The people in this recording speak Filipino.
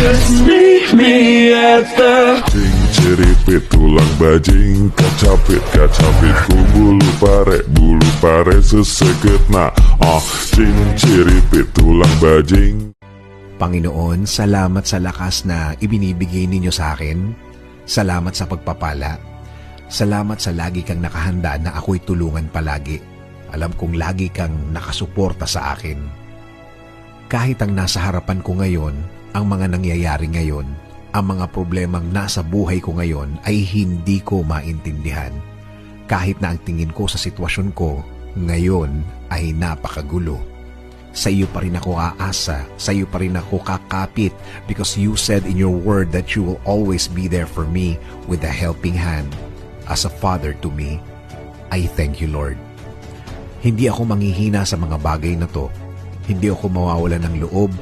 Just meet me at the Ciripit tulang bajing, kacapit ku bulu pare seseget na ciripit tulang bajing. Panginoon, salamat sa lakas na ibinibigay ninyo sa akin. Salamat sa pagpapala. Salamat sa lagi kang nakahanda na ako'y tulungan palagi. Alam kong lagi kang nakasuporta sa akin. Kahit ang nasa harapan ko ngayon, ang mga nangyayari ngayon, ang mga problemang nasa buhay ko ngayon ay hindi ko maintindihan. Kahit na ang tingin ko sa sitwasyon ko ngayon ay napakagulo. Sa iyo pa rin ako aasa, sa iyo pa rin ako kakapit because you said in your word that you will always be there for me with a helping hand. As a father to me, I thank you, Lord. Hindi ako manghihina sa mga bagay na to. Hindi ako mawawalan ng loob,